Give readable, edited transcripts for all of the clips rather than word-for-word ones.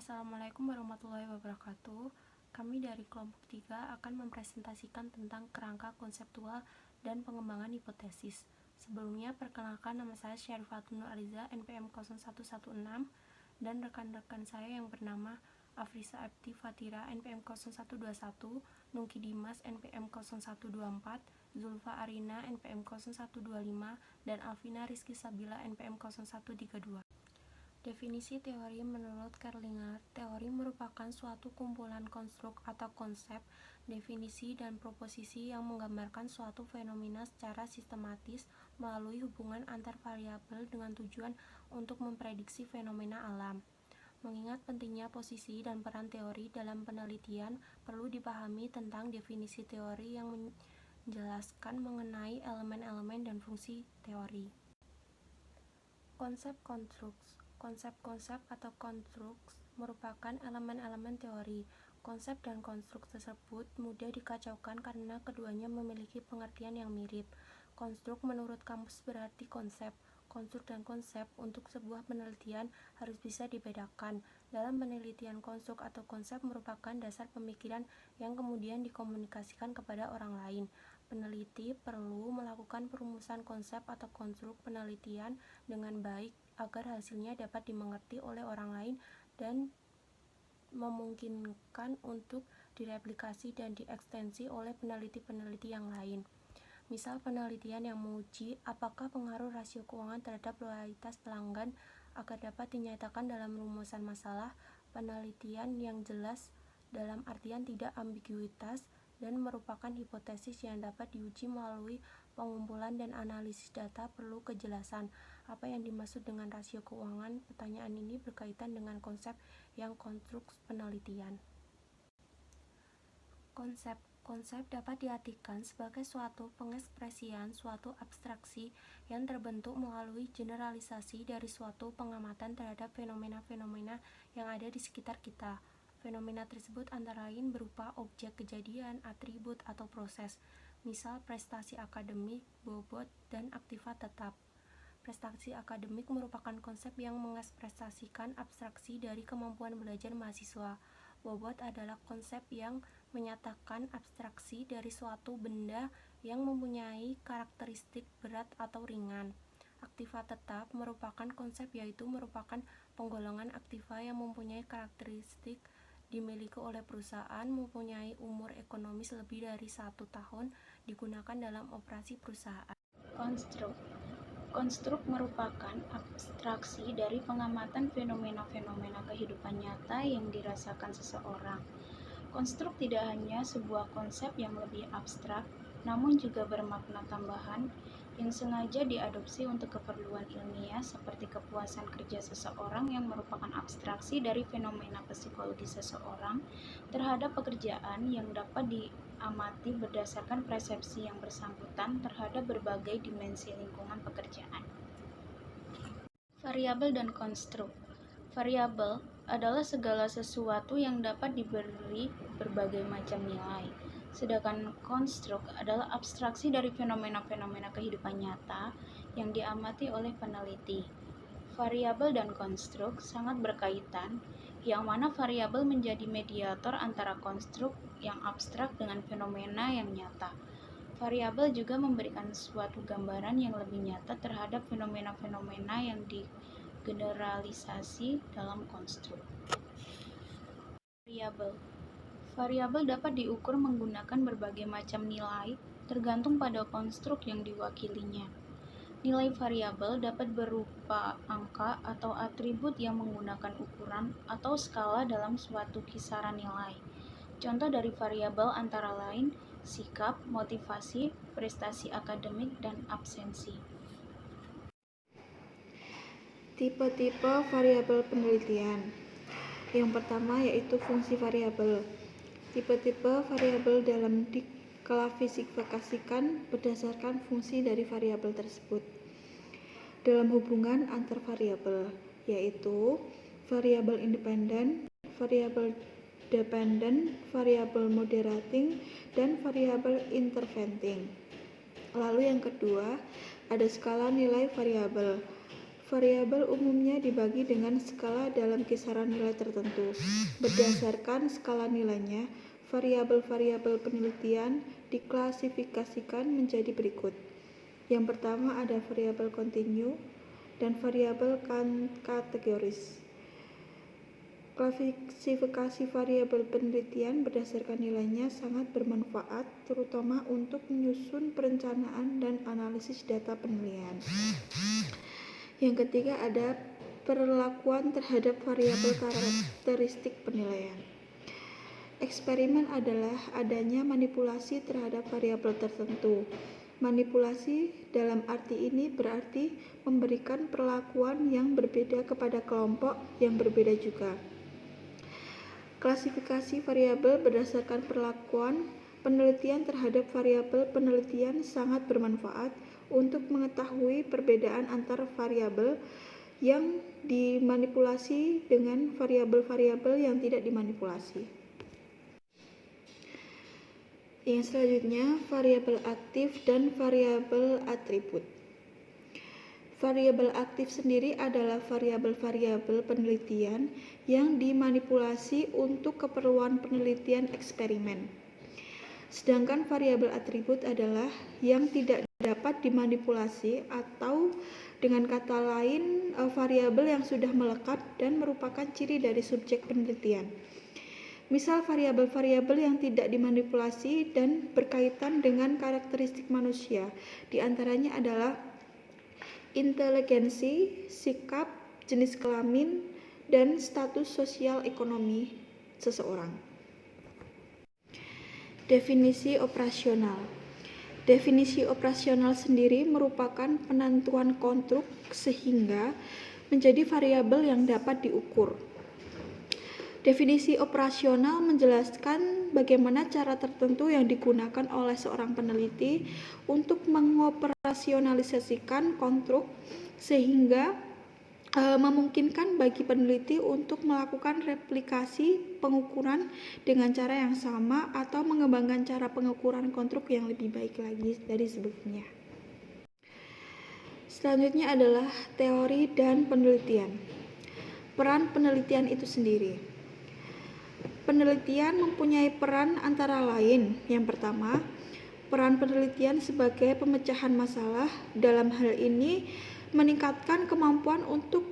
Assalamualaikum warahmatullahi wabarakatuh. Kami dari kelompok 3 akan mempresentasikan tentang kerangka konseptual dan pengembangan hipotesis. Sebelumnya, perkenalkan, nama saya Syarifatun Nur Aliza, NPM 0116, dan rekan-rekan saya yang bernama Afrisa Abdi Fatira, NPM 0121, Nungki Dimas, NPM 0124, Zulfa Arina, NPM 0125, dan Alvina Rizky Sabila, NPM 0132. Definisi teori menurut Kerlinger, teori merupakan suatu kumpulan konstruk atau konsep, definisi, dan proposisi yang menggambarkan suatu fenomena secara sistematis melalui hubungan antar variabel dengan tujuan untuk memprediksi fenomena alam. Mengingat pentingnya posisi dan peran teori dalam penelitian, perlu dipahami tentang definisi teori yang menjelaskan mengenai elemen-elemen dan fungsi teori. Konsep konstruks. Konsep-konsep atau konstruks merupakan elemen-elemen teori. Konsep dan konstruk tersebut mudah dikacaukan karena keduanya memiliki pengertian yang mirip. Konstruk menurut kamus berarti konsep. Konstruk dan konsep untuk sebuah penelitian harus bisa dibedakan. Dalam penelitian, konstruk atau konsep merupakan dasar pemikiran yang kemudian dikomunikasikan kepada orang lain. Peneliti perlu melakukan perumusan konsep atau konstruk penelitian dengan baik agar hasilnya dapat dimengerti oleh orang lain dan memungkinkan untuk direplikasi dan diekstensi oleh peneliti-peneliti yang lain. Misal penelitian yang menguji apakah pengaruh rasio keuangan terhadap loyalitas pelanggan agar dapat dinyatakan dalam rumusan masalah, penelitian yang jelas dalam artian tidak ambiguitas dan merupakan hipotesis yang dapat diuji melalui pengumpulan dan analisis data perlu kejelasan. Apa yang dimaksud dengan rasio keuangan? Pertanyaan ini berkaitan dengan konsep yang konstruk penelitian. Konsep dapat diartikan sebagai suatu pengekspresian, suatu abstraksi yang terbentuk melalui generalisasi dari suatu pengamatan terhadap fenomena-fenomena yang ada di sekitar kita. Fenomena tersebut antara lain berupa objek kejadian, atribut, atau proses, misal prestasi akademik, bobot, dan aktiva tetap. Prestasi akademik merupakan konsep yang mengekspresikan abstraksi dari kemampuan belajar mahasiswa. Bobot adalah konsep yang menyatakan abstraksi dari suatu benda yang mempunyai karakteristik berat atau ringan. Aktiva tetap merupakan konsep yaitu merupakan penggolongan aktiva yang mempunyai karakteristik dimiliki oleh perusahaan, mempunyai umur ekonomis lebih dari 1 tahun, digunakan dalam operasi perusahaan. Konstruk merupakan abstraksi dari pengamatan fenomena-fenomena kehidupan nyata yang dirasakan seseorang. Konstruk tidak hanya sebuah konsep yang lebih abstrak, namun juga bermakna tambahan yang sengaja diadopsi untuk keperluan ilmiah seperti kepuasan kerja seseorang yang merupakan abstraksi dari fenomena psikologi seseorang terhadap pekerjaan yang dapat diamati berdasarkan persepsi yang bersangkutan terhadap berbagai dimensi lingkungan pekerjaan. Variabel dan konstruk. Variabel adalah segala sesuatu yang dapat diberi berbagai macam nilai. Sedangkan konstruk adalah abstraksi dari fenomena-fenomena kehidupan nyata yang diamati oleh peneliti. Variabel dan konstruk sangat berkaitan, yang mana variabel menjadi mediator antara konstruk yang abstrak dengan fenomena yang nyata. Variabel juga memberikan suatu gambaran yang lebih nyata terhadap fenomena-fenomena yang digeneralisasi dalam konstruk. Variabel dapat diukur menggunakan berbagai macam nilai tergantung pada konstruk yang diwakilinya. Nilai variabel dapat berupa angka atau atribut yang menggunakan ukuran atau skala dalam suatu kisaran nilai. Contoh dari variabel antara lain sikap, motivasi, prestasi akademik, dan absensi. Tipe-tipe variabel penelitian. Yang pertama yaitu fungsi variabel. Tipe-tipe variabel dalam diklasifikasikan berdasarkan fungsi dari variabel tersebut. Dalam hubungan antar variabel, yaitu variabel independen, variabel dependen, variabel moderating, dan variabel interventing. Lalu yang kedua, ada skala nilai variabel. Variabel umumnya dibagi dengan skala dalam kisaran nilai tertentu. Berdasarkan skala nilainya, variabel-variabel penelitian diklasifikasikan menjadi berikut. Yang pertama ada variabel kontinu dan variabel kategoris. Klasifikasi variabel penelitian berdasarkan nilainya sangat bermanfaat, terutama untuk menyusun perencanaan dan analisis data penilaian. Yang ketiga ada perlakuan terhadap variabel karakteristik penilaian. Eksperimen adalah adanya manipulasi terhadap variabel tertentu. Manipulasi dalam arti ini berarti memberikan perlakuan yang berbeda kepada kelompok yang berbeda juga. Klasifikasi variabel berdasarkan perlakuan penelitian terhadap variabel penelitian sangat bermanfaat untuk mengetahui perbedaan antar variabel yang dimanipulasi dengan variabel-variabel yang tidak dimanipulasi. Yang selanjutnya, variabel aktif dan variabel atribut. Variabel aktif sendiri adalah variabel-variabel penelitian yang dimanipulasi untuk keperluan penelitian eksperimen. Sedangkan variabel atribut adalah yang tidak dapat dimanipulasi atau dengan kata lain variabel yang sudah melekat dan merupakan ciri dari subjek penelitian. Misal variabel-variabel yang tidak dimanipulasi dan berkaitan dengan karakteristik manusia, di antaranya adalah inteligensi, sikap, jenis kelamin, dan status sosial ekonomi seseorang. Definisi operasional. Definisi operasional sendiri merupakan penentuan konstruk sehingga menjadi variabel yang dapat diukur. Definisi operasional menjelaskan bagaimana cara tertentu yang digunakan oleh seorang peneliti untuk mengoperasionalisasikan konstruk sehingga memungkinkan bagi peneliti untuk melakukan replikasi pengukuran dengan cara yang sama atau mengembangkan cara pengukuran konstruk yang lebih baik lagi dari sebelumnya. Selanjutnya adalah teori dan penelitian. Peran penelitian itu sendiri. Penelitian mempunyai peran antara lain. Yang pertama, peran penelitian sebagai pemecahan masalah. Dalam hal ini meningkatkan kemampuan untuk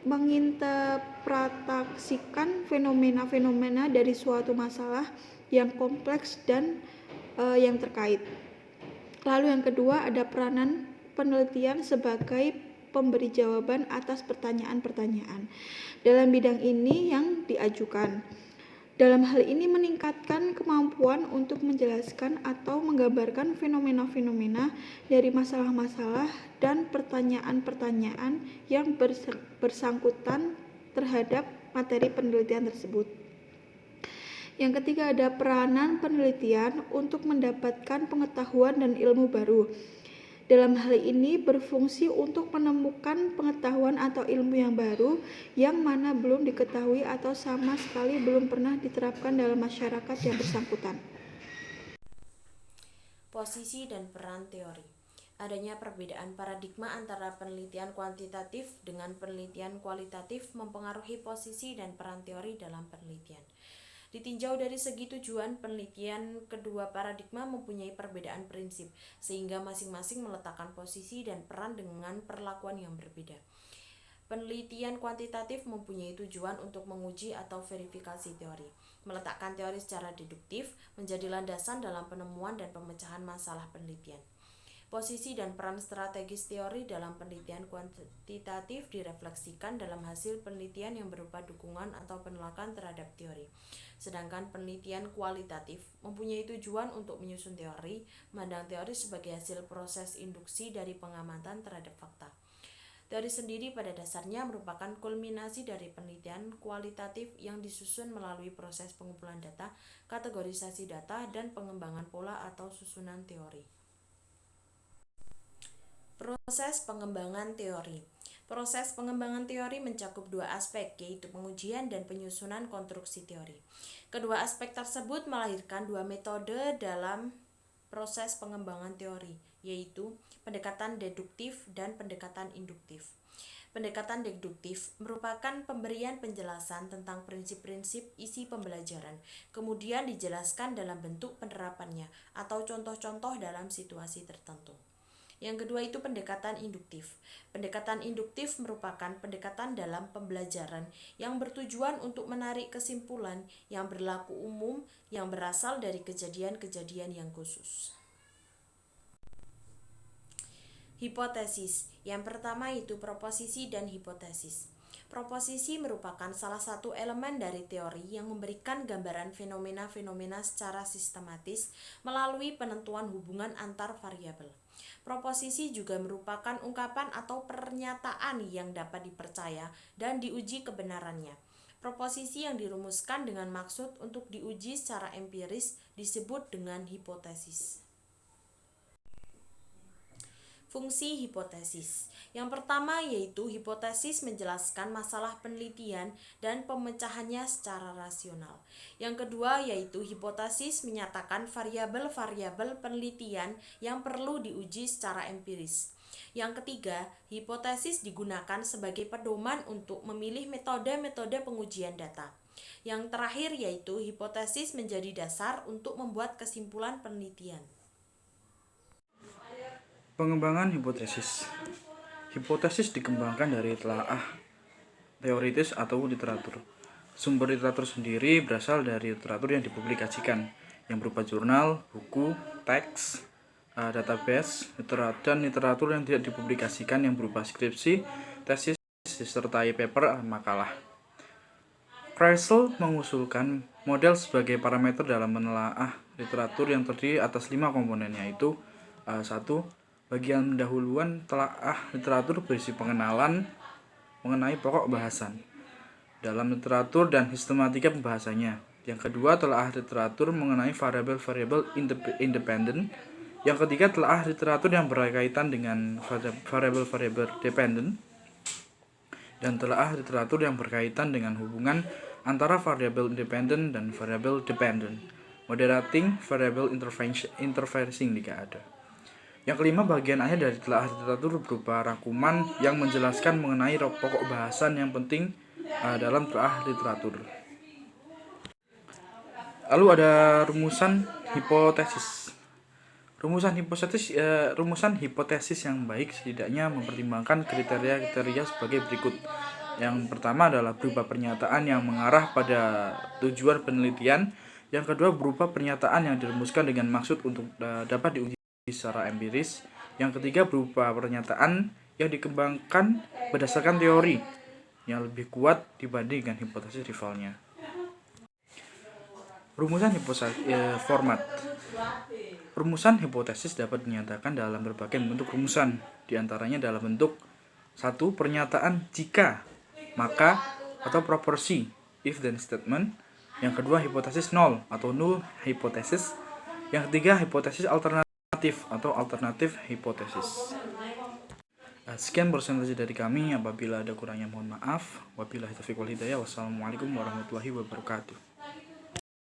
menginterpretasikan fenomena-fenomena dari suatu masalah yang kompleks dan yang terkait. Lalu yang kedua ada peranan penelitian sebagai pemberi jawaban atas pertanyaan-pertanyaan dalam bidang ini yang diajukan. Dalam hal ini meningkatkan kemampuan untuk menjelaskan atau menggambarkan fenomena-fenomena dari masalah-masalah dan pertanyaan-pertanyaan yang bersangkutan terhadap materi penelitian tersebut. Yang ketiga ada peranan penelitian untuk mendapatkan pengetahuan dan ilmu baru. Dalam hal ini berfungsi untuk menemukan pengetahuan atau ilmu yang baru yang mana belum diketahui atau sama sekali belum pernah diterapkan dalam masyarakat yang bersangkutan. Posisi dan peran teori. Adanya perbedaan paradigma antara penelitian kuantitatif dengan penelitian kualitatif mempengaruhi posisi dan peran teori dalam penelitian. Ditinjau dari segi tujuan penelitian, kedua paradigma mempunyai perbedaan prinsip, sehingga masing-masing meletakkan posisi dan peran dengan perlakuan yang berbeda. Penelitian kuantitatif mempunyai tujuan untuk menguji atau verifikasi teori, meletakkan teori secara deduktif menjadi landasan dalam penemuan dan pemecahan masalah penelitian. Posisi dan peran strategis teori dalam penelitian kuantitatif direfleksikan dalam hasil penelitian yang berupa dukungan atau penolakan terhadap teori. Sedangkan penelitian kualitatif mempunyai tujuan untuk menyusun teori, memandang teori sebagai hasil proses induksi dari pengamatan terhadap fakta. Teori sendiri pada dasarnya merupakan kulminasi dari penelitian kualitatif yang disusun melalui proses pengumpulan data, kategorisasi data, dan pengembangan pola atau susunan teori. Proses pengembangan teori. Proses pengembangan teori mencakup dua aspek, yaitu pengujian dan penyusunan konstruksi teori. Kedua aspek tersebut melahirkan dua metode dalam proses pengembangan teori, yaitu pendekatan deduktif dan pendekatan induktif. Pendekatan deduktif merupakan pemberian penjelasan tentang prinsip-prinsip isi pembelajaran, kemudian dijelaskan dalam bentuk penerapannya atau contoh-contoh dalam situasi tertentu. Yang kedua itu pendekatan induktif. Pendekatan induktif merupakan pendekatan dalam pembelajaran yang bertujuan untuk menarik kesimpulan yang berlaku umum yang berasal dari kejadian-kejadian yang khusus. Hipotesis. Yang pertama itu proposisi dan hipotesis. Proposisi merupakan salah satu elemen dari teori yang memberikan gambaran fenomena-fenomena secara sistematis melalui penentuan hubungan antar variabel. Proposisi juga merupakan ungkapan atau pernyataan yang dapat dipercaya dan diuji kebenarannya. Proposisi yang dirumuskan dengan maksud untuk diuji secara empiris disebut dengan hipotesis. Fungsi hipotesis. Yang pertama yaitu hipotesis menjelaskan masalah penelitian dan pemecahannya secara rasional. Yang kedua yaitu hipotesis menyatakan variabel-variabel penelitian yang perlu diuji secara empiris. Yang ketiga, hipotesis digunakan sebagai pedoman untuk memilih metode-metode pengujian data. Yang terakhir yaitu hipotesis menjadi dasar untuk membuat kesimpulan penelitian. Pengembangan hipotesis. Hipotesis dikembangkan dari telaah teoritis atau literatur. Sumber literatur sendiri berasal dari literatur yang dipublikasikan, yang berupa jurnal, buku, teks, database, dan literatur yang tidak dipublikasikan yang berupa skripsi, tesis, disertai paper, makalah. Kreisel mengusulkan model sebagai parameter dalam menelaah literatur yang terdiri atas 5 komponen, yaitu 1. Bagian pendahuluan telaah literatur berisi pengenalan mengenai pokok bahasan dalam literatur dan sistematika pembahasannya. Yang kedua, telaah literatur mengenai variabel-variabel independen. Yang ketiga, telaah literatur yang berkaitan dengan variabel-variabel dependen. Dan telaah literatur yang berkaitan dengan hubungan antara variabel independen dan variabel dependen. Moderating variable interfacing jika ada. Yang kelima, bagian akhir dari telaah literatur berupa rangkuman yang menjelaskan mengenai pokok bahasan yang penting dalam telaah literatur. Lalu ada rumusan hipotesis. Rumusan hipotesis yang baik setidaknya mempertimbangkan kriteria-kriteria sebagai berikut. Yang pertama adalah berupa pernyataan yang mengarah pada tujuan penelitian. Yang kedua berupa pernyataan yang dirumuskan dengan maksud untuk dapat diuji secara empiris. Yang ketiga berupa pernyataan yang dikembangkan berdasarkan teori yang lebih kuat dibandingkan hipotesis rivalnya. Rumusan format. Rumusan hipotesis dapat dinyatakan dalam berbagai bentuk rumusan, diantaranya dalam bentuk 1. Pernyataan jika, maka, atau proporsi, if then statement. Yang kedua hipotesis nol atau null hipotesis. Yang ketiga hipotesis alternatif atau alternatif hipotesis. Sekian presentasi dari kami. Apabila ada kurangnya mohon maaf. Wabillahi taufiq wal hidayah. Wassalamualaikum warahmatullahi wabarakatuh.